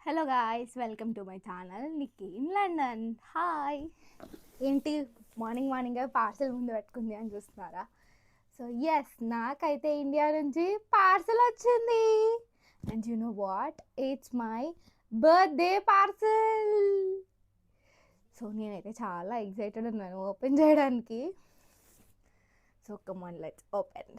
Hello guys, welcome to my channel Nikki in London. Hi. ఏంటి morning morning parcel ముందు పెట్టుకుంది అని చూస్తున్నారా? సో ఎస్, నాకైతే ఇండియా నుంచి పార్సల్ వచ్చింది. And you know what, it's my birthday parcel. So నేనైతే చాలా ఎక్సైటెడ్ ఉన్నాను ఓపెన్ చేయడానికి. So come on, let's open.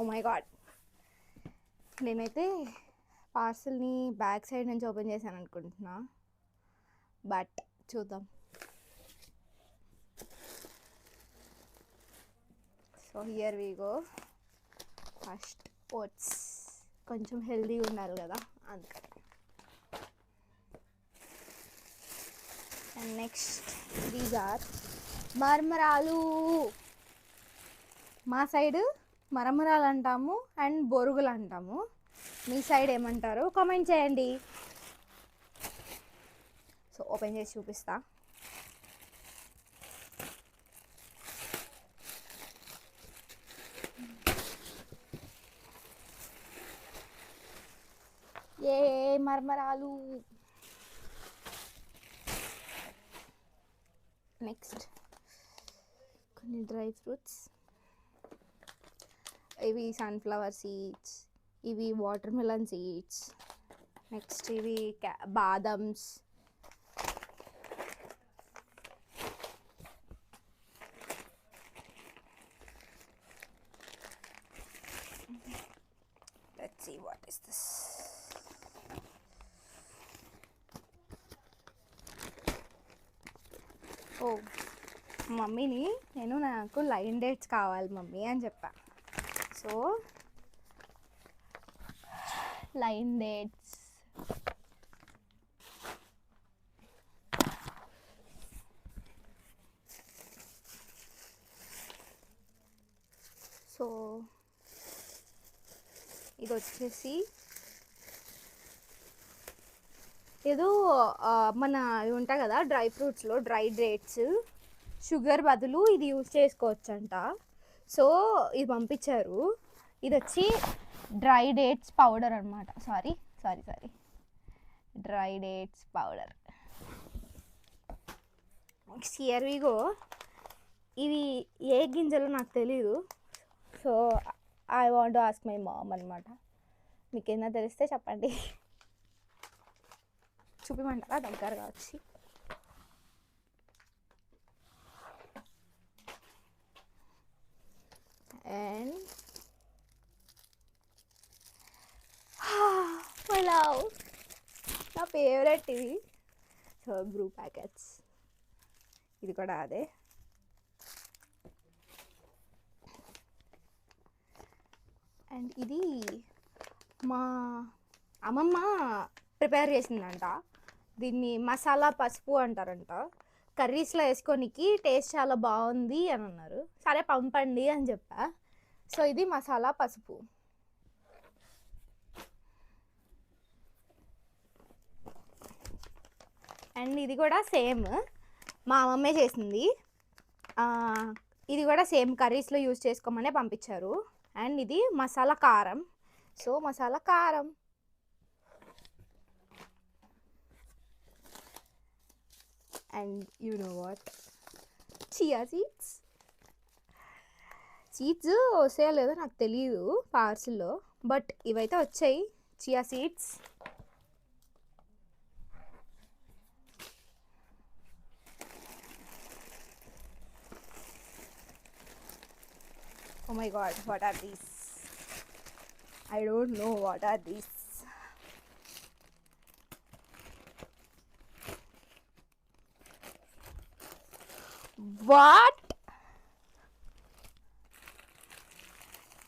Oh my god, నేనైతే పార్సల్ని బ్యాక్ సైడ్ నుంచి ఓపెన్ చేశాను అనుకుంటున్నా, బట్ చూద్దాం. So here we go. First oats, కొంచెం హెల్దీగా ఉండాలి కదా, అందుకని. అండ్ నెక్స్ట్ దీస్ ఆర్ మరమరాలు. మా సైడ్ మరమరాలు అంటాము అండ్ బొరుగులు అంటాము. మీ సైడ్ ఏమంటారు కామెంట్ చేయండి. సో ఓపెన్ చేసి చూపిస్తా. ఏ మరమరాలు. నెక్స్ట్ కొన్ని డ్రై ఫ్రూట్స్. ఇవి సన్ఫ్లవర్ సీడ్స్, ఇవి వాటర్ మిలన్ సీడ్స్. నెక్స్ట్ ఇవి బాదమ్స్. Let's see what is this. ఓ, మమ్మీని నాకు లైన్ డేట్స్ కావాలి మమ్మీ అని చెప్పా. So line dates. సో ఇది వచ్చేసి ఏదో మన ఇవి ఉంటాయి కదా డ్రై ఫ్రూట్స్లో డ్రై డేట్స్, షుగర్ బదులు ఇది యూజ్ చేసుకోవచ్చు అంట. సో ఇది పంపించారు. ఇది వచ్చి డ్రై డేట్స్ పౌడర్ అనమాట. Sorry, dry dates powder. Next here we go. ఇవి ఏ గింజలు నాకు తెలీదు. So I want to ask my mom అనమాట. మీకేమైనా తెలిస్తే చెప్పండి. చూపిమంటారా దగ్గరగా వచ్చి? అండ్ పులావ్, నా ఫేవరెట్ ఇది. సో బ్రూ ప్యాకెట్స్, ఇది కూడా అదే. అండ్ ఇది మా అమ్మమ్మ ప్రిపేర్ చేసిందంట. దీన్ని మసాలా పసుపు అంటారంట. కర్రీస్లో వేసుకోనికి టేస్ట్ చాలా బాగుంది అని అన్నారు. సరే పంపండి అని చెప్పా. సో ఇది మసాలా పసుపు. అండ్ ఇది కూడా సేమ్ మా అమ్మమ్మే చేసింది. ఇది కూడా సేమ్ కర్రీస్లో యూజ్ చేసుకోమనే పంపించారు. అండ్ ఇది మసాలా కారం. సో మసాలా కారం. And you know what, chia seeds. Seeds వస్తాయో లేదో నాకు తెలియదు పార్సిల్లో, బట్ ఇవైతే వచ్చాయి chia seeds. Oh my god, what are these? I don't know what are these. What?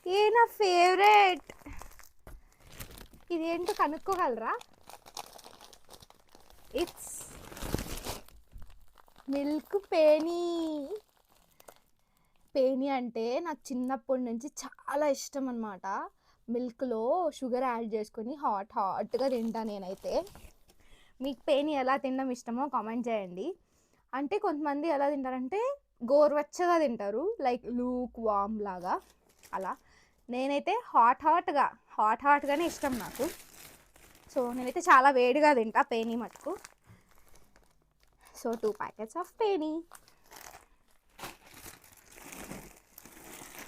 ये ना फेवरेट ఇదేంటో కనుక్కోగలరా? It's milk పేనీ. పేనీ అంటే నాకు చిన్నప్పటి నుంచి చాలా ఇష్టం అనమాట. మిల్క్లో షుగర్ యాడ్ చేసుకొని హాట్గా తింటా నేనైతే. మీకు పేనీ ఎలా తినడం ఇష్టమో కామెంట్ చేయండి. అంటే కొంతమంది ఎలా తింటారంటే గోరువెచ్చగా తింటారు, లైక్ లూక్ వామ్ లాగా అలా. నేనైతే హాట్గానే ఇష్టం నాకు. సో నేనైతే చాలా వేడిగా తింటా పేనీ మటుకు. సో 2 ప్యాకెట్స్ ఆఫ్ పేనీ.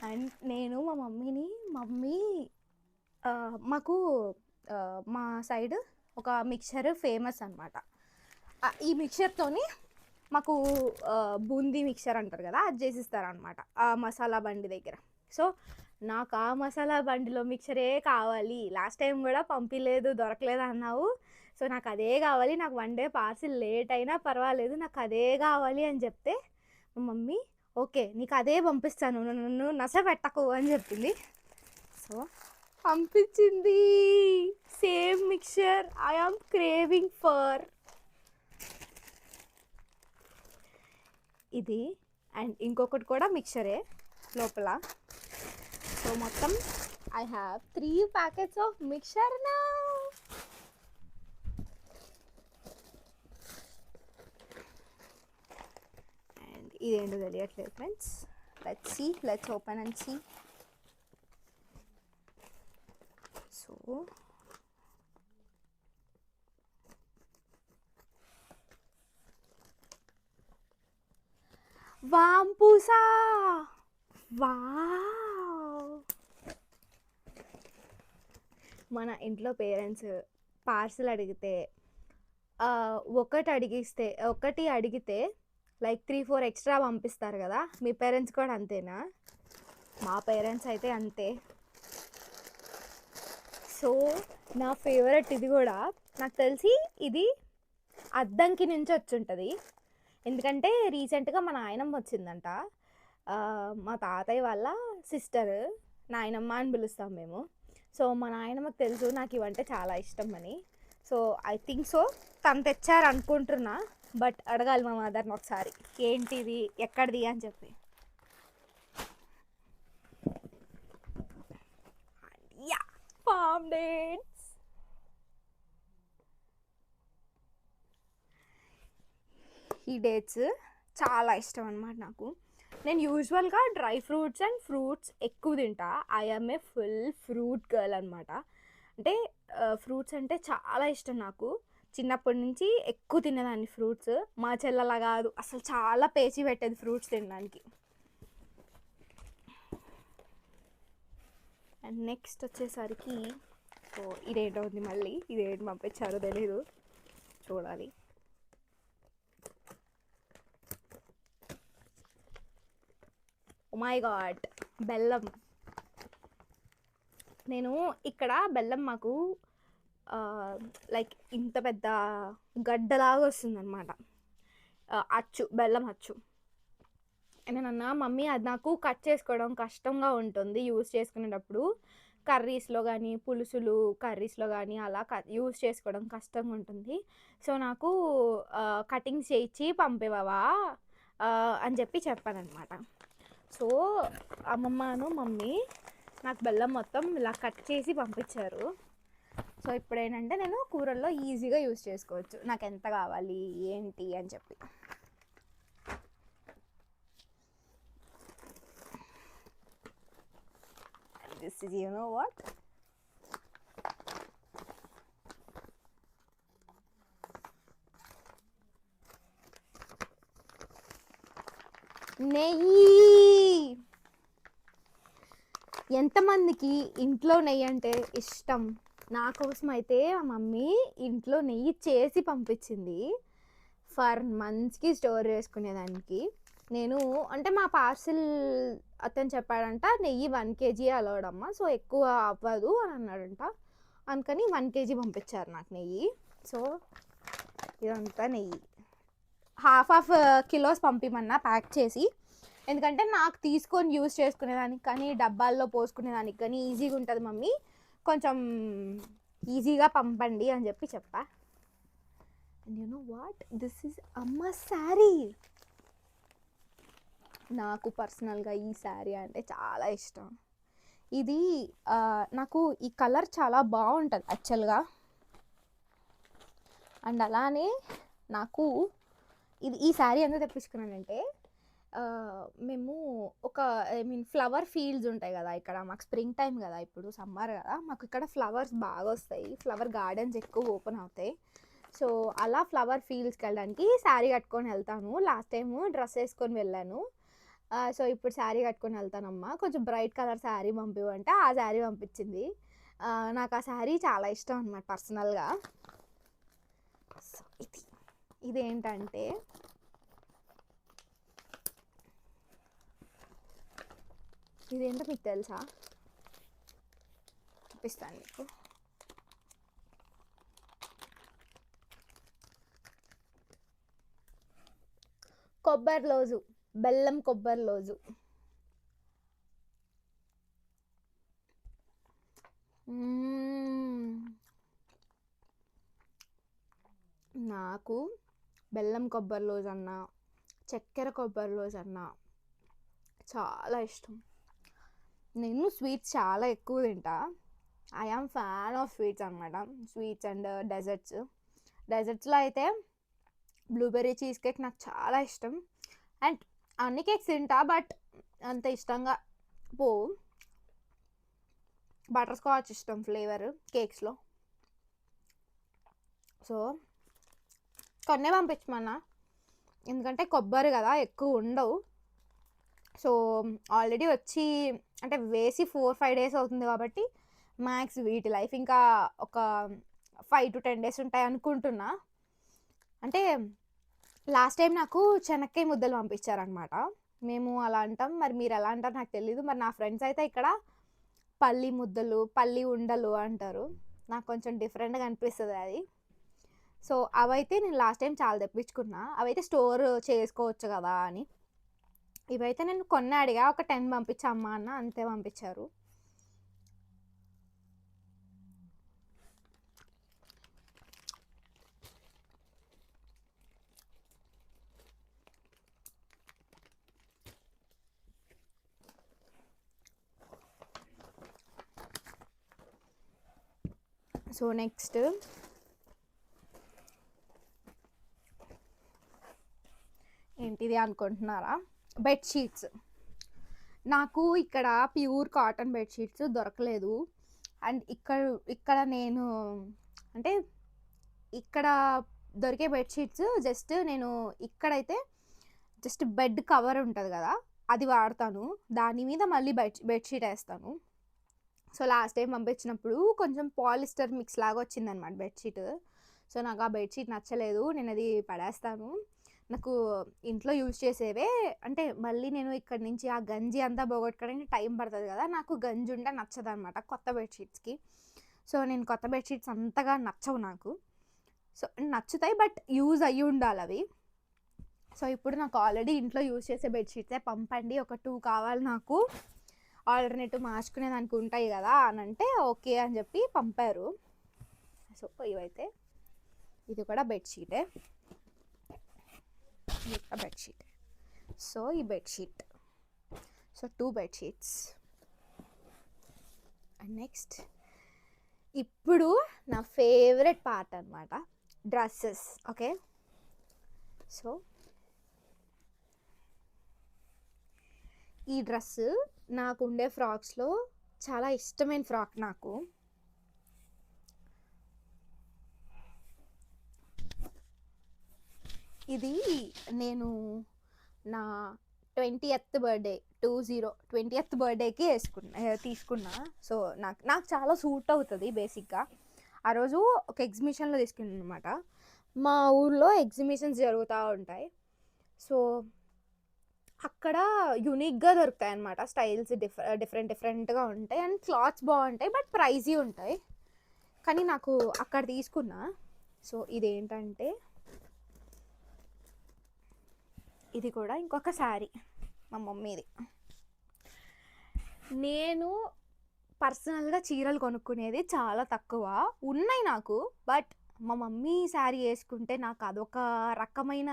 అండ్ నేను మా మమ్మీ మాకు మా సైడ్ ఒక మిక్చర్ ఫేమస్ అనమాట. ఈ మిక్చర్తోని మాకు బూందీ మిక్చర్ అంటారు కదా, అది చేసిస్తారనమాట ఆ మసాలా బండి దగ్గర. సో నాకు ఆ మసాలా బండిలో మిక్చరే కావాలి. లాస్ట్ టైం కూడా పంపించలేదు, దొరకలేదు అన్నావు. సో నాకు అదే కావాలి, నాకు 1 డే పార్సిల్ లేట్ అయినా పర్వాలేదు, నాకు అదే కావాలి అని చెప్తే మా మమ్మీ ఓకే నీకు అదే పంపిస్తాను, నన్ను నస పెట్టకు అని చెప్పింది. సో పంపించింది same mixture I am craving for. ఇది అండ్ ఇంకొకటి కూడా మిక్చరే లోపల. సో మొత్తం I have 3 packets of mixture నా. అండ్ ఇదేంటో తెలియట్లేదు friends. Let's open and see. So వాంపూసా, వావ్. మన ఇంట్లో పేరెంట్స్ పార్సిల్ అడిగితే ఒకటి అడిగితే లైక్ 3-4 ఎక్స్ట్రా పంపిస్తారు కదా. మీ పేరెంట్స్ కూడా అంతేనా? మా పేరెంట్స్ అయితే అంతే. సో నా ఫేవరెట్ ఇది కూడా. నాకు తెలిసి ఇది అద్దంకి నుంచి వచ్చి ఉంటుంది, ఎందుకంటే రీసెంట్గా మా నాయనమ్మ వచ్చిందంట. మా తాతయ్య వాళ్ళ సిస్టర్, నాయనమ్మ అని పిలుస్తాం మేము. సో మా నాయనమ్మకి తెలుసు నాకు ఇవంటే చాలా ఇష్టం అని. సో ఐ థింక్ సో తను తెచ్చారు అనుకుంటున్నా, బట్ అడగాలి మా మదర్ని ఒకసారి ఏంటిది ఎక్కడిది అని చెప్పి. Yeah, farm dates. ఈ డేట్స్ చాలా ఇష్టం అనమాట నాకు. నేను యూజువల్గా డ్రై ఫ్రూట్స్ అండ్ ఫ్రూట్స్ ఎక్కువ తింటా. I am a full fruit girl అనమాట. అంటే ఫ్రూట్స్ అంటే చాలా ఇష్టం నాకు. చిన్నప్పటి నుంచి ఎక్కువ తినేదాన్ని ఫ్రూట్స్. మా చెల్లెలా కాదు, అసలు చాలా పేచి పెట్టేది ఫ్రూట్స్ తినడానికి. అండ్ నెక్స్ట్ వచ్చేసరికి సో ఇదేంటో ఉంది మళ్ళీ. ఇదేంటి పంపించారో తెలీదు, చూడాలి. ఓ మై గాడ్, బెల్లం. నేను ఇక్కడ బెల్లం మాకు లైక్ ఇంత పెద్ద గడ్డలాగా వస్తుందన్నమాట, బెల్లం అచ్చు. నేను అన్నా మమ్మీ అది నాకు కట్ చేసుకోవడం కష్టంగా ఉంటుంది యూస్ చేసుకునేటప్పుడు, కర్రీస్లో కానీ పులుసులు కర్రీస్లో కానీ అలా యూస్ చేసుకోవడం కష్టంగా ఉంటుంది. సో నాకు కటింగ్స్ చేయించి పంపేవా అని చెప్పానమాట. సో అమ్మమ్మను మమ్మీ నాకు బెల్లం మొత్తం ఇలా కట్ చేసి పంపించారు. సో ఇప్పుడు ఏంటంటే నేను కూరల్లో ఈజీగా యూస్ చేసుకోవచ్చు, నాకు ఎంత కావాలి ఏంటి అని చెప్పి. This is, you know what? నెయ్యి. ఎంతమందికి ఇంట్లో నెయ్యి అంటే ఇష్టం? నా కోసం అయితే మా మమ్మీ ఇంట్లో నెయ్యి చేసి పంపించింది ఫర్ మంత్స్కి స్టోర్ చేసుకునేదానికి. నేను అంటే మా పార్సిల్ అతను చెప్పాడంట నెయ్యి 1 kg అలౌడ్ అమ్మ, సో ఎక్కువ అవ్వదు అని అన్నాడంట. అందుకని 1 kg పంపించారు నాకు నెయ్యి. సో ఇదంతా నెయ్యి 1/2 కిలోస్ పంపిమన్నా ప్యాక్ చేసి, ఎందుకంటే నాకు తీసుకొని యూజ్ చేసుకునేదానికి కానీ డబ్బాల్లో పోసుకునేదానికి కానీ ఈజీగా ఉంటుంది మమ్మీ, కొంచెం ఈజీగా పంపండి అని చెప్పా. And you know what, this is అమ్మ శారీ. నాకు పర్సనల్గా ఈ శారీ అంటే చాలా ఇష్టం. ఇది నాకు ఈ కలర్ చాలా బాగుంటుంది యాక్చువల్గా. అండ్ అలానే నాకు ఈ శారీ ఎందుకు తెప్పించుకున్నానంటే, మేము ఒక ఫ్లవర్ ఫీల్డ్స్ ఉంటాయి కదా ఇక్కడ. మాకు స్ప్రింగ్ టైం కదా, ఇప్పుడు సమ్మర్ కదా, మాకు ఇక్కడ ఫ్లవర్స్ బాగా వస్తాయి, ఫ్లవర్ గార్డెన్స్ ఎక్కువ ఓపెన్ అవుతాయి. సో అలా ఫ్లవర్ ఫీల్డ్స్కి వెళ్ళడానికి శారీ కట్టుకొని వెళ్తాను. లాస్ట్ టైము డ్రెస్ వేసుకొని వెళ్ళాను. సో ఇప్పుడు శారీ కట్టుకొని వెళ్తానమ్మా, కొంచెం బ్రైట్ కలర్ శారీ పంపివంటే ఆ శారీ పంపించింది. నాకు ఆ శారీ చాలా ఇష్టం అన్నమాట పర్సనల్గా. సో ఇదేంటంటే, ఇదేంటో మీకు తెలుసా? చూపిస్తాను మీకు. కొబ్బరి లోజు, బెల్లం కొబ్బరి లోజు. నాకు బెల్లం కొబ్బరి లోజు అన్నా, చక్కెర కొబ్బరి లోజు అన్నా చాలా ఇష్టం. నేను స్వీట్స్ చాలా ఎక్కువ తింటా. I am fan of sweets అనమాట. స్వీట్స్ అండ్ డెజర్ట్స్లో అయితే బ్లూబెర్రీ చీజ్ కేక్ నాకు చాలా ఇష్టం. అండ్ అన్ని కేక్స్ తింటా, బట్ అంత ఇష్టంగా పోవు. బటర్ స్కాచ్ ఇష్టం ఫ్లేవర్ కేక్స్లో. సో కొన్నే పంపించమన్నా, ఎందుకంటే కొబ్బరి కదా ఎక్కువ ఉండవు. సో ఆల్రెడీ వచ్చి అంటే వేసి 4-5 days అవుతుంది కాబట్టి మ్యాక్స్ వీటి లైఫ్ ఇంకా ఒక 5 to 10 days ఉంటాయి అనుకుంటున్నా. అంటే లాస్ట్ టైం నాకు చెనక్కాయ ముద్దలు పంపించారనమాట. మేము అలా అంటాం, మరి మీరు ఎలా అంటారు నాకు తెలీదు. మరి నా ఫ్రెండ్స్ అయితే ఇక్కడ పల్లి ముద్దలు, పల్లి ఉండలు అంటారు. నాకు కొంచెం డిఫరెంట్గా అనిపిస్తుంది అది. సో అవైతే నేను లాస్ట్ టైం చాలా తెప్పించుకున్నా. అవైతే స్టోర్ చేసుకోవచ్చు కదా అని. ఇవైతే నేను కొన్ని అడిగా, ఒక 10 పంపించమ్మా అన్న, అంతే పంపించారు. సో నెక్స్ట్ ఏంటిది అనుకుంటున్నారా? బెడ్షీట్స్. నాకు ఇక్కడ ప్యూర్ కాటన్ బెడ్షీట్స్ దొరకలేదు. అండ్ ఇక్కడ నేను అంటే ఇక్కడ దొరికే బెడ్షీట్స్ జస్ట్ నేను ఇక్కడైతే జస్ట్ బెడ్ కవర్ ఉంటుంది కదా, అది వాడతాను. దాని మీద మళ్ళీ బెడ్షీట్ వేస్తాను. సో లాస్ట్ టైం పంపించినప్పుడు కొంచెం పాలిస్టర్ మిక్స్ లాగా వచ్చిందనమాట బెడ్షీట్. సో నాకు ఆ బెడ్షీట్ నచ్చలేదు, నేను అది పడేస్తాను. నాకు ఇంట్లో యూజ్ చేసేవే, అంటే మళ్ళీ నేను ఇక్కడ నుంచి ఆ గంజి అంతా పోగొట్టుకోవడానికి టైం పడుతుంది కదా, నాకు గంజి ఉంటే నచ్చదు అనమాట కొత్త బెడ్షీట్స్కి. సో నేను కొత్త బెడ్షీట్స్ అంతగా నచ్చవు నాకు. సో నచ్చుతాయి, బట్ యూజ్ అయ్యి ఉండాలి అవి. సో ఇప్పుడు నాకు ఆల్రెడీ ఇంట్లో యూజ్ చేసే బెడ్షీట్సే పంపండి, ఒక 2 కావాలి నాకు, ఆల్టర్నేటివ్ మార్చుకునే దానికి ఉంటాయి కదా అని అంటే ఓకే అని చెప్పి పంపారు. సో ఇవైతే, ఇది కూడా బెడ్షీటే, బెడ్షీట్. సో ఈ bedsheet, so 2 bedsheets. And next ఇప్పుడు నా ఫేవరెట్ పార్ట్ అనమాట, డ్రెస్సెస్. ఓకే, సో ఈ డ్రెస్ నాకు ఉండే ఫ్రాక్స్లో చాలా ఇష్టమైన ఫ్రాక్ నాకు. ఇది నేను నా 20th బర్త్డే 20th బర్త్డేకి తీసుకున్నా. సో నాకు చాలా సూట్ అవుతుంది బేసిక్గా. ఆ రోజు ఒక ఎగ్జిబిషన్లో తీసుకున్నాను అనమాట. మా ఊర్లో ఎగ్జిబిషన్స్ జరుగుతూ ఉంటాయి. సో అక్కడ యూనిక్గా దొరుకుతాయి అన్నమాట, స్టైల్స్ డిఫరెంట్గా ఉంటాయి. అండ్ క్లాత్స్ బాగుంటాయి, బట్ ప్రైజీ ఉంటాయి. కానీ నాకు అక్కడ తీసుకున్నా. సో ఇదేంటంటే, ఇది కూడా ఇంకొక శారీ మా మమ్మీది. నేను పర్సనల్గా చీరలు కొనుక్కునేది చాలా తక్కువ. ఉన్నాయి నాకు, బట్ మా మమ్మీ శారీ వేసుకుంటే నాకు అదొక రకమైన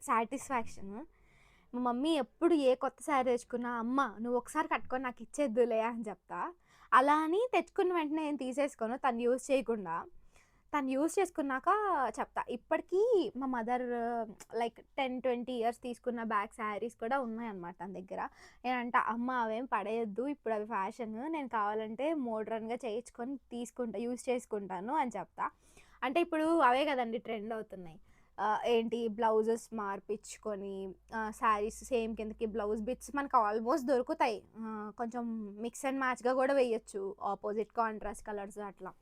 సాటిస్ఫాక్షన్. మా మమ్మీ ఎప్పుడు ఏ కొత్త శారీ తెచ్చుకున్నా, అమ్మ నువ్వు ఒకసారి కట్టుకొని నాకు ఇచ్చేద్దులే అని చెప్తా. అలా అని తెచ్చుకున్న వెంటనే నేను తీసేసుకోను, తను యూజ్ చేయకుండా. తను యూజ్ చేసుకున్నాక చెప్తా. ఇప్పటికీ మా మదర్ లైక్ 10-20 ఇయర్స్ తీసుకున్న బ్యాగ్ శారీస్ కూడా ఉన్నాయన్నమాట తన దగ్గర. నేనంట, అమ్మ అవేం పడేయద్దు, ఇప్పుడు అవి ఫ్యాషన్, నేను కావాలంటే మోడ్రన్గా చేయించుకొని తీసుకుంటా, యూజ్ చేసుకుంటాను అని చెప్తా. అంటే ఇప్పుడు అవే కదండి ట్రెండ్ అవుతున్నాయి. ఏంటి బ్లౌజెస్ మార్పించుకొని శారీస్ సేమ్ కిందకి బ్లౌజ్ బిట్స్ మనకు ఆల్మోస్ట్ దొరుకుతాయి. కొంచెం మిక్స్ అండ్ మ్యాచ్గా కూడా వేయచ్చు, ఆపోజిట్ కాంట్రాస్ట్ కలర్స్ అట్లా.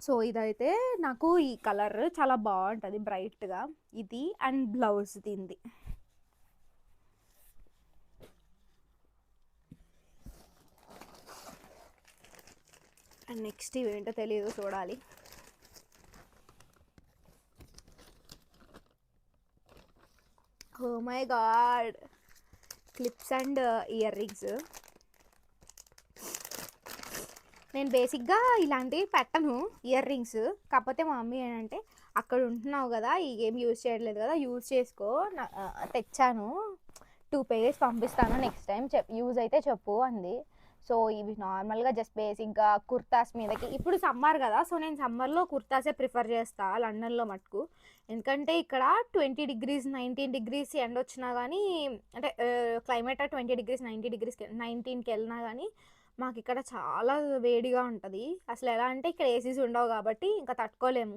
సో ఇదైతే నాకు ఈ కలర్ చాలా బాగుంటుంది బ్రైట్గా. ఇది అండ్ బ్లౌజ్ దీనిది. అండ్ నెక్స్ట్ ఇవేంటో తెలియదు, చూడాలి. Oh my god, clips and earrings. నేను బేసిక్గా ఇలాంటివి పెట్టను, ఇయర్ రింగ్స్. కాకపోతే మా మమ్మీ ఏంటంటే, అక్కడ ఉంటున్నావు కదా, ఏం యూజ్ చేయట్లేదు కదా, యూజ్ చేసుకో, తెచ్చాను 2 పేజెస్ పంపిస్తాను, నెక్స్ట్ టైం యూజ్ అయితే చెప్పు అంది. సో ఇవి నార్మల్గా జస్ట్ బేసిక్గా కుర్తాస్ మీదకి. ఇప్పుడు సమ్మర్ కదా, సో నేను సమ్మర్లో కుర్తాసే ప్రిఫర్ చేస్తా లండన్లో మటుకు. ఎందుకంటే ఇక్కడ 20 degrees 19 degrees ఎండ వచ్చినా కానీ, అంటే క్లైమేట్ 20 degrees 90 degrees 19కి వెళ్ళినా కానీ మాకు ఇక్కడ చాలా వేడిగా ఉంటుంది. అసలు ఎలా అంటే ఇక్కడ ఏసీస్ ఉండవు కాబట్టి ఇంకా తట్టుకోలేము.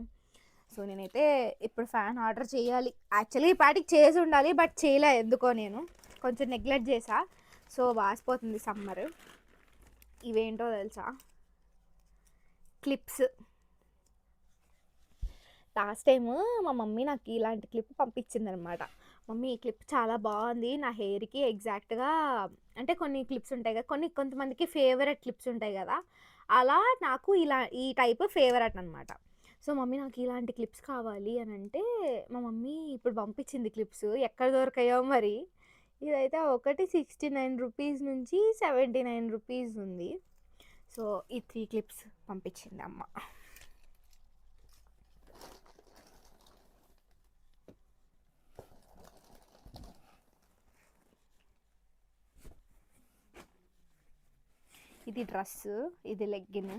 సో నేనైతే ఇప్పుడు ఫ్యాన్ ఆర్డర్ చేయాలి. యాక్చువల్లీ ఈ పాటికి చేసి ఉండాలి, బట్ చేయలే ఎందుకో, నేను కొంచెం నెగ్లెక్ట్ చేసా. So వాసిపోతుంది summer. ఇవేంటో తెలుసా, క్లిప్స్. లాస్ట్ టైము మా మమ్మీ నాకు ఇలాంటి క్లిప్ పంపించింది అనమాట. మమ్మీ ఈ క్లిప్ చాలా బాగుంది, నా హెయిర్కి ఎగ్జాక్ట్గా, అంటే కొన్ని క్లిప్స్ ఉంటాయి కదా, కొంతమందికి ఫేవరెట్ క్లిప్స్ ఉంటాయి కదా, అలా నాకు ఈ టైప్ ఫేవరెట్ అనమాట. సో మమ్మీ నాకు ఇలాంటి క్లిప్స్ కావాలి అని అంటే, మా మమ్మీ ఇప్పుడు పంపించింది క్లిప్స్. ఎక్కడ దొరకాయో మరి. ఇదైతే ఒకటి 69 రూపీస్ నుంచి 79 రూపీస్ ఉంది. సో ఈ 3 క్లిప్స్ పంపించింది అమ్మ. ఇది డ్రెస్, ఇది లెగ్గిన్.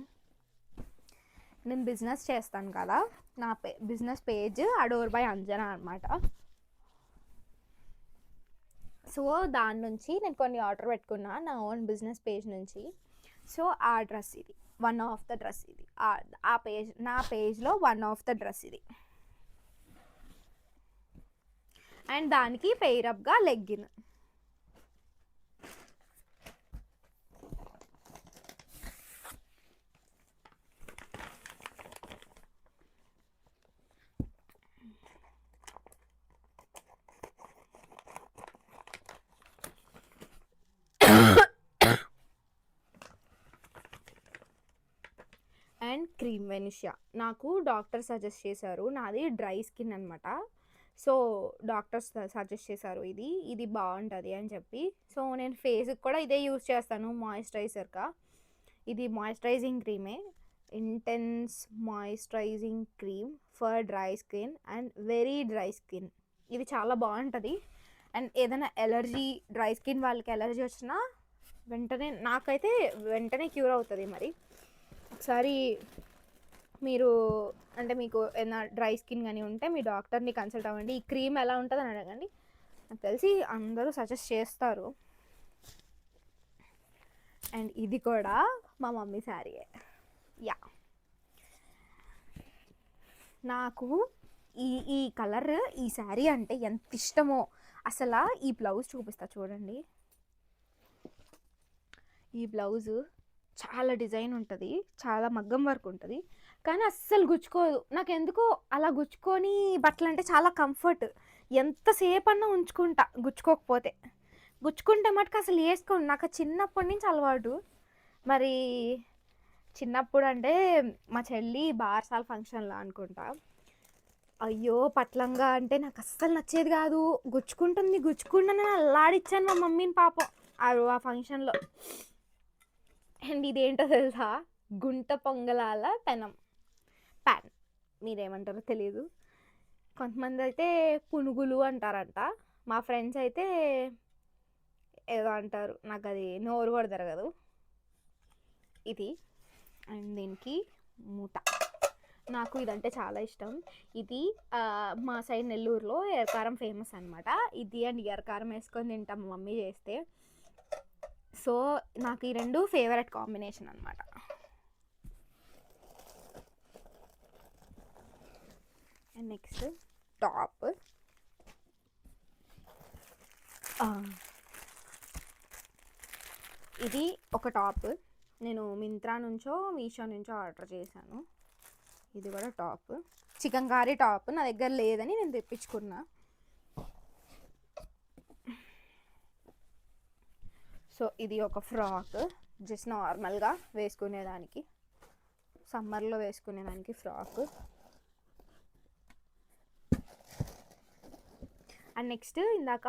నేను బిజినెస్ చేస్తాను కదా, నా business page adore by Anjana అనమాట. సో దాని నుంచి నేను కొన్ని ఆర్డర్ పెట్టుకున్నా నా ఓన్ బిజినెస్ పేజ్ నుంచి. సో ఆ డ్రెస్ ఇది, వన్ ఆఫ్ ద డ్రెస్ ఇది, ఆ పేజ్, నా పేజ్లో వన్ ఆఫ్ ద డ్రెస్ ఇది. అండ్ దానికి పెయిరప్గా లెగ్గిన్. అండ్ క్రీమ్ వెనిషియా నాకు డాక్టర్ సజెస్ట్ చేశారు, నాది డ్రై స్కిన్ అనమాట. సో డాక్టర్స్ సజెస్ట్ చేశారు ఇది బాగుంటుంది అని చెప్పి. సో నేను ఫేస్కి కూడా ఇదే యూజ్ చేస్తాను మాయిశ్చరైజర్గా. ఇది మాయిశ్చరైజింగ్ క్రీమే, intense moisturising cream for dry skin and very dry skin. ఇది చాలా బాగుంటుంది. అండ్ ఏదైనా ఎలర్జీ, డ్రై స్కిన్ వాళ్ళకి ఎలర్జీ వచ్చినా వెంటనే, నాకైతే వెంటనే క్యూర్ అవుతుంది. మరి ఒకసారి మీరు, అంటే మీకు ఏదైనా డ్రై స్కిన్ కానీ ఉంటే మీ డాక్టర్ని కన్సల్ట్ అవ్వండి. ఈ క్రీమ్ ఎలా ఉంటుందని అడగండి, నాకు తెలిసి అందరూ సజెస్ట్ చేస్తారు. అండ్ ఇది కూడా మా మమ్మీ శారీయే. యా, నాకు ఈ కలర్, ఈ శారీ అంటే ఎంత ఇష్టమో. అసలు ఈ బ్లౌజ్ చూపిస్తా చూడండి. ఈ బ్లౌజు చాలా డిజైన్ ఉంటుంది, చాలా మగ్గం వర్క్ ఉంటుంది, కానీ అస్సలు గుచ్చుకోదు. నాకు ఎందుకో అలా గుచ్చుకొని బట్టలు అంటే చాలా కంఫర్ట్. ఎంతసేపు అన్నా ఉంచుకుంటా గుచ్చుకోకపోతే. గుచ్చుకుంటే మటుకు అసలు వేసుకోండి. నాకు చిన్నప్పటి నుంచి అలవాటు. మరి చిన్నప్పుడు అంటే మా చెల్లి బార్సాల ఫంక్షన్లో అనుకుంటా, అయ్యో పట్లంగా అంటే నాకు అస్సలు నచ్చేది కాదు. గుచ్చుకుంటుంది, అల్లాడిచ్చాను మా మమ్మీని పాపం ఆ ఫంక్షన్లో. అండ్ ఇదేంటో తెలుసా, గుంట పొంగలాల ప్యాన్ మీరేమంటారో తెలియదు. కొంతమంది అయితే పునుగులు అంటారంట, మా ఫ్రెండ్స్ అయితే ఏదో అంటారు, నాకు అది నోరు కూడా తిరగదు. ఇది అండ్ దీనికి మూత. నాకు ఇదంటే చాలా ఇష్టం. ఇది మా సైడ్ నెల్లూరులో ఎర్రకారం ఫేమస్ అనమాట. ఇది అండ్ ఎర్రకారం వేసుకొని తింటాం మా మమ్మీ చేస్తే. సో నాకు ఈ రెండు ఫేవరెట్ కాంబినేషన్ అనమాట. And next top. ఇది ఒక టాప్, నేను మింత్రా నుంచో మీషో నుంచో ఆర్డర్ చేశాను. ఇది కూడా టాప్, చికెన్ కర్రీ టాప్. నా దగ్గర లేదని నేను తెప్పించుకున్నా. సో ఇది ఒక ఫ్రాక్, జస్ట్ నార్మల్గా వేసుకునేదానికి, సమ్మర్లో వేసుకునేదానికి ఫ్రాక్. అండ్ నెక్స్ట్ ఇందాక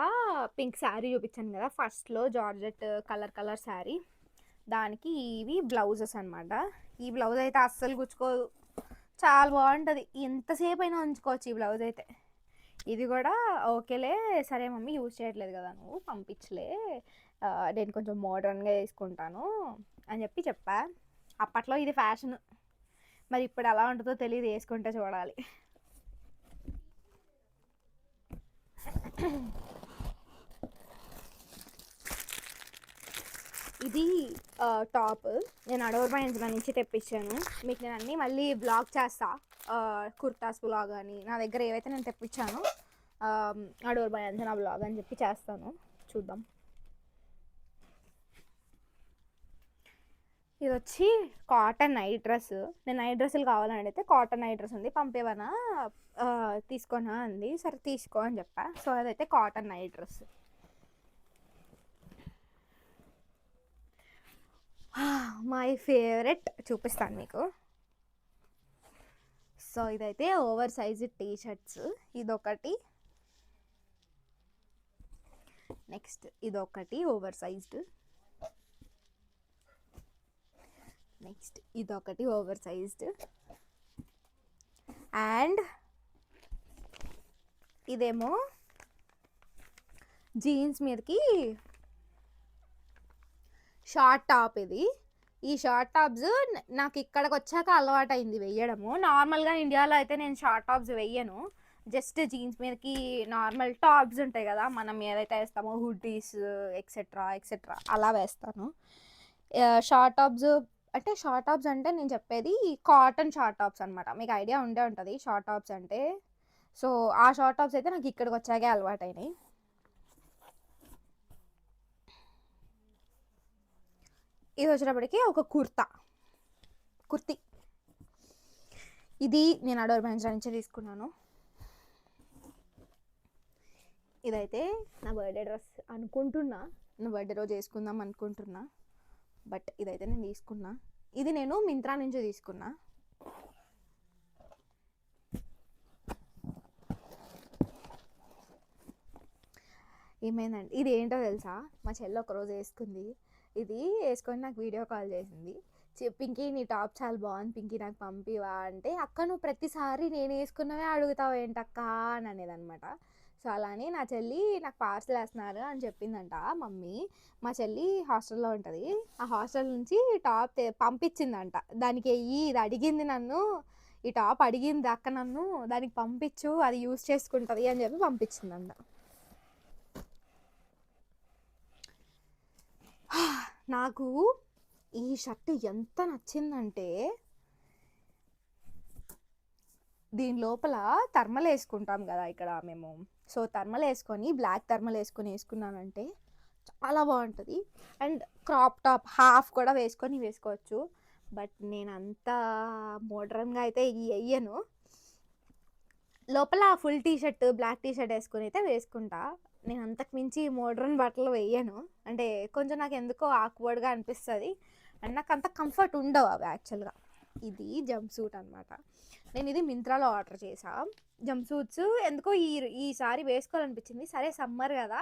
పింక్ శారీ చూపించాను కదా ఫస్ట్లో, జార్జెట్ కలర్ శారీ, దానికి ఇవి బ్లౌజెస్ అనమాట. ఈ బ్లౌజ్ అయితే అస్సలు గుచ్చుకోదు, చాలా బాగుంటుంది, ఎంతసేపు అయినా ఉంచుకోవచ్చు ఈ బ్లౌజ్ అయితే. ఇది కూడా ఓకేలే, సరే మమ్మీ యూజ్ చేయట్లేదు కదా నువ్వు, పంపించలే, నేను కొంచెం మోడర్న్గా వేసుకుంటాను అని చెప్పా. అప్పట్లో ఇది ఫ్యాషన్, మరి ఇప్పుడు ఎలా ఉంటుందో తెలియదు, వేసుకుంటే చూడాలి. ఇది టాప్, నేను అడోర్ బైన్స్లో నుంచి తెప్పించాను. మీకు నేను అన్నీ మళ్ళీ బ్లాగ్ చేస్తా, కుర్తాస్ బ్లాగ్ అని, నా దగ్గర ఏవైతే నేను తెప్పించానో అడోర్ బైన్స్ నా బ్లాగ్ అని చెప్పి చేస్తాను, చూద్దాం. ఇది వచ్చి కాటన్ నైట్ డ్రెస్. నేను నైట్ డ్రెస్సులు కావాలని అడిగితే కాటన్ నైట్ డ్రెస్ ఉంది, పంపేవనా తీసుకోనా అంది, సరే తీసుకో అని చెప్పా. సో అదైతే cotton night dress. My favourite చూపిస్తాను మీకు. సో ఇదైతే ఓవర్ సైజ్ టీ షర్ట్స్, ఇదొకటి, నెక్స్ట్ ఇదొకటి ఓవర్ సైజ్డ్, నెక్స్ట్ ఇదొకటి ఓవర్ సైజ్డ్, అండ్ ఇదేమో జీన్స్ మీదకి షార్ట్ టాప్. ఇది ఈ షార్ట్ టాప్స్ నాకు ఇక్కడికి వచ్చాక అలవాటు అయింది వేయడము. నార్మల్గా ఇండియాలో అయితే నేను షార్ట్ టాప్స్ వేయను, జస్ట్ జీన్స్ మీదకి నార్మల్ టాప్స్ ఉంటాయి కదా మనం ఏదైతే వేస్తామో, హుడ్డీస్ ఎక్సెట్రా ఎక్సెట్రా అలా వేస్తాను. షార్ట్ టాప్స్ అంటే నేను చెప్పేది కాటన్ షార్ట్ టాప్స్ అనమాట, మీకు ఐడియా ఉండే ఉంటుంది షార్ట్ టాప్స్ అంటే. సో ఆ షార్ట్ టాప్స్ అయితే నాకు ఇక్కడికి వచ్చాకే అలవాటు అయినాయి. ఇది వచ్చేటప్పటికి ఒక కుర్తీ, ఇది నేను అడోర్ బైన్స్ నుంచి తీసుకున్నాను. ఇదైతే నా బర్త్డే డ్రెస్ అనుకుంటున్నా, నా బర్త్డే రోజు వేసుకుందాం అనుకుంటున్నా, బట్ ఇదైతే నేను తీసుకున్నా. ఇది నేను మింత్రా నుంచి తీసుకున్నా. ఏమైందండి, ఇది ఏంటో తెలుసా, మా చెల్లి ఒకరోజు వేసుకుంది, ఇది వేసుకొని నాకు వీడియో కాల్ చేసింది. పింకీ నీ టాప్ చాలా బాగుంది పింకీ, నాకు పంపివా అంటే, అక్క నువ్వు ప్రతిసారి నేను వేసుకున్నవే అడుగుతావు ఏంటక్క అని అనేది అనమాట. సో అలానే నా చెల్లి నాకు పార్సల్ వేస్తున్నారు అని చెప్పిందంట మమ్మీ. మా చెల్లి హాస్టల్లో ఉంటుంది, ఆ హాస్టల్ నుంచి టాప్ పంపించిందంట, దానికి వెయ్యి, ఇది అడిగింది నన్ను, ఈ టాప్ అడిగింది అక్క నన్ను, దానికి పంపించు అది యూజ్ చేసుకుంటుంది అని చెప్పి పంపించిందంట. నాకు ఈ షర్ట్ ఎంత నచ్చిందంటే, దీని లోపల థర్మల్ వేసుకుంటాం కదా ఇక్కడ మేము, సో థర్మల్ వేసుకొని బ్లాక్ థర్మల్ వేసుకున్నానంటే చాలా బాగుంటుంది. అండ్ క్రాప్ టాప్ హాఫ్ కూడా వేసుకోవచ్చు, బట్ నేను అంత మోడ్రన్గా అయితే వేయను. లోపల ఫుల్ టీషర్ట్ బ్లాక్ టీషర్ట్ వేసుకొని అయితే వేసుకుంటా, నేను అంతకు మించి మోడ్రన్ బట్టలు వేయను, అంటే కొంచెం నాకు ఎందుకో ఆక్వర్డ్గా అనిపిస్తుంది అండ్ నాకు అంత కంఫర్ట్ ఉండవు అవి యాక్చువల్గా. ఇది జంప్ సూట్ అనమాట, నేను ఇది మింత్రాలో ఆర్డర్ చేసా. జంప్ సూట్స్ ఎందుకో ఈసారి వేసుకోవాలనిపించింది, సరే సమ్మర్ కదా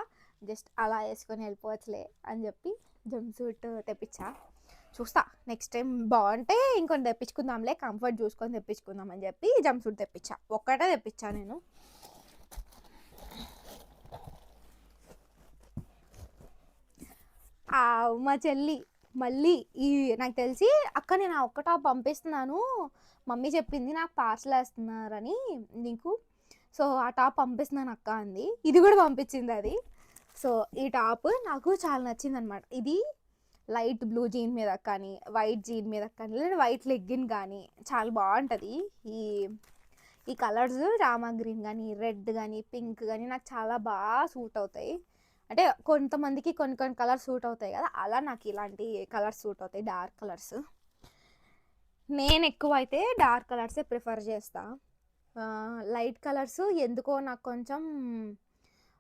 జస్ట్ అలా వేసుకొని వెళ్ళిపోవచ్చులే అని చెప్పి జంప్ సూట్ తెప్పించా. చూస్తా నెక్స్ట్ టైం బాగుంటే ఇంకొని తెప్పించుకుందాంలే, కంఫర్ట్ చూసుకొని తెప్పించుకుందాం అని చెప్పి జంప్ సూట్ తెప్పించా. ఒక్కటే తెప్పించా నేను. మా చెల్లి మళ్ళీ నాకు తెలిసి అక్క నేను ఆ ఒక్క టాప్ పంపిస్తున్నాను, మమ్మీ చెప్పింది నాకు పార్సల్ వేస్తున్నారని నీకు, సో ఆ టాప్ పంపిస్తున్నాను అక్క అంది. ఇది కూడా పంపించింది అది. సో ఈ టాప్ నాకు చాలా నచ్చింది అనమాట. ఇది లైట్ బ్లూ జీన్ మీద కానీ, వైట్ జీన్ మీద కానీ, లేదా వైట్ లెగ్గిన్ కానీ చాలా బాగుంటుంది. ఈ ఈ కలర్స్ రామా గ్రీన్ కానీ, రెడ్ కానీ, పింక్ కానీ నాకు చాలా బాగా సూట్ అవుతాయి. అంటే కొంతమందికి కొన్ని కొన్ని కలర్స్ సూట్ అవుతాయి కదా, అలా నాకు ఇలాంటి కలర్స్ సూట్ అవుతాయి, డార్క్ కలర్స్. నేను ఎక్కువ అయితే డార్క్ కలర్సే ప్రిఫర్ చేస్తా. లైట్ కలర్స్ ఎందుకో నాకు కొంచెం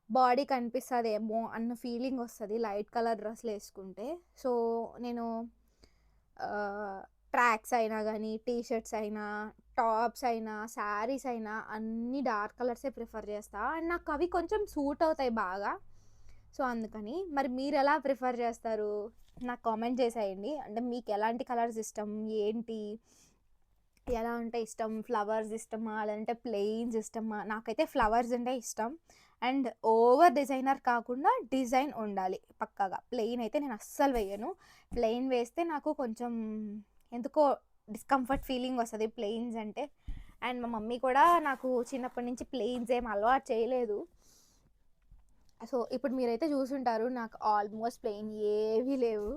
బాడీ కనిపిస్తుందేమో అన్న ఫీలింగ్ వస్తుంది లైట్ కలర్ డ్రెస్లు వేసుకుంటే. సో నేను ట్రాక్స్ అయినా కానీ, టీషర్ట్స్ అయినా, టాప్స్ అయినా, శారీస్ అయినా అన్నీ డార్క్ కలర్సే ప్రిఫర్ చేస్తా. అండ్ నాకు అవి కొంచెం సూట్ అవుతాయి బాగా. సో అందుకని మరి మీరు ఎలా ప్రిఫర్ చేస్తారు నాకు కామెంట్ చేసేయండి. అంటే మీకు ఎలాంటి కలర్స్ ఇష్టం, ఏంటి, ఎలా అంటే ఇష్టం, ఫ్లవర్స్ ఇష్టమా లేదంటే ప్లెయిన్స్ ఇష్టమా? నాకైతే ఫ్లవర్స్ అంటే ఇష్టం. అండ్ ఓవర్ డిజైనర్ కాకుండా డిజైన్ ఉండాలి పక్కాగా. ప్లెయిన్ అయితే నేను అస్సలు వేయను. ప్లెయిన్ వేస్తే నాకు కొంచెం ఎందుకో డిస్కంఫర్ట్ ఫీలింగ్ వస్తుంది ప్లెయిన్స్ అంటే. అండ్ మా మమ్మీ కూడా నాకు చిన్నప్పటి నుంచి ప్లెయిన్స్ ఏం అలవాటు చేయలేదు. సో ఇప్పుడు మీరైతే చూసుంటారు నాకు ఆల్మోస్ట్ ప్లెయిన్ ఏవీ లేవు,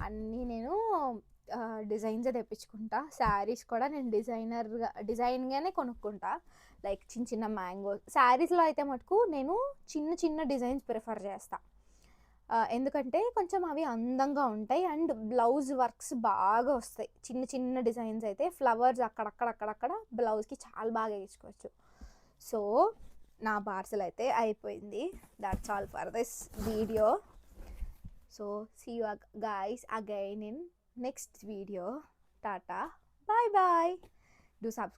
అన్నీ నేను డిజైన్సే తెప్పించుకుంటా. శారీస్ కూడా నేను డిజైన్గానే కొనుక్కుంటా. లైక్ చిన్న చిన్న మ్యాంగో శారీస్లో అయితే మటుకు నేను చిన్న చిన్న డిజైన్స్ ప్రిఫర్ చేస్తా. ఎందుకంటే కొంచెం అవి అందంగా ఉంటాయి అండ్ బ్లౌజ్ వర్క్స్ బాగా వస్తాయి. చిన్న చిన్న డిజైన్స్ అయితే ఫ్లవర్స్ అక్కడక్కడక్కడక్కడ బ్లౌజ్కి చాలా బాగా వేసుకోవచ్చు. సో నా పార్సల్ అయితే అయిపోయింది. That's all for this video. So see you guys again in next video. Tata, bye bye. Do subscribe.